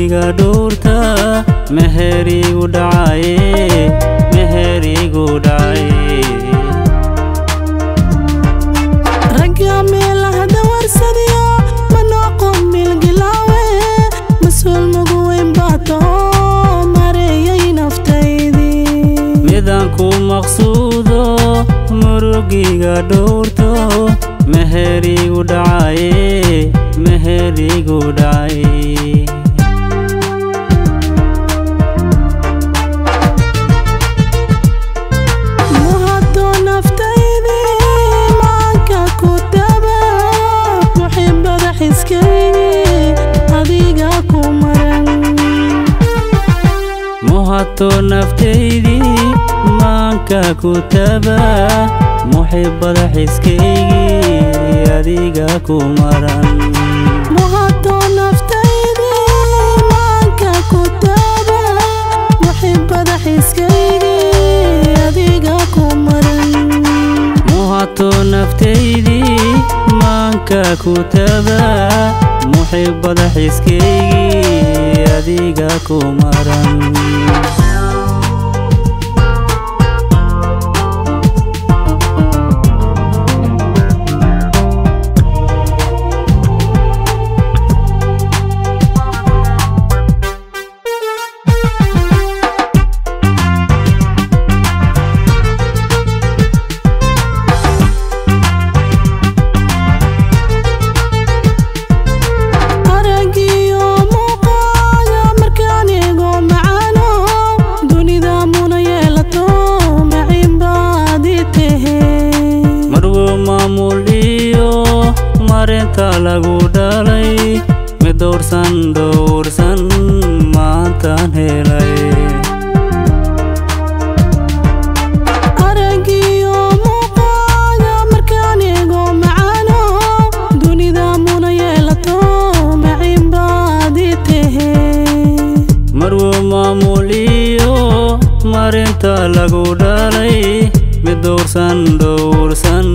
murugiga dhurta meherigu dhacaye meherigu dhacaye ragga meelaha dawarsadiyo manaqon milgilaawe masuul mugu weyn baato mareeyay naftaydi midaan ku maqsuudo murugiga dhurta meherigu dhacaye meherigu dhacaye muhado naftaydi maanka ku taba muxibbada xiskaygi adiga ku maran muhado naftaydi maanka ku taba muxibbada xiskaygi adiga ku maran muhado naftaydi maanka ku taba muxibbada xiskaygi adiga ku maran muhado naftaydi maanka ku taba muxibbada xiskaygi adiga ku maran marinta lagu dhalay mid dhowrsan maantaan helay aragiyo muuqaaga markaan eego macaano dunida muna yeelato maciin baad ii tahe marwo maamuliyo marinta lagu dhalay mid dhowrsan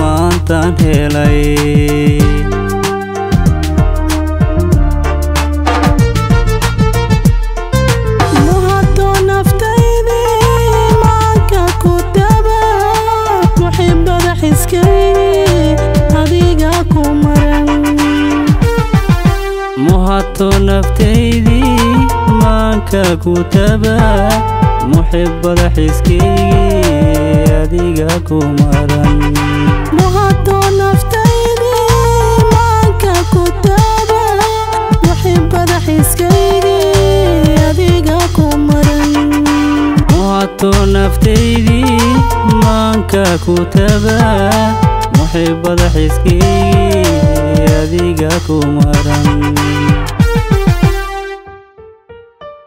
maantaan helay muhado naftaydi maanka ku taba muxibbada xiskaygi adiga ku maran muhado naftaydi maanka ku taba muxibbada xiskaygi adiga ku maran muhado naftaydi maanka ku taba muxibbada xiskaygi adiga ku maran muhado naftaydi maanka ku taba muxibbada xiskaygi adiga ku maran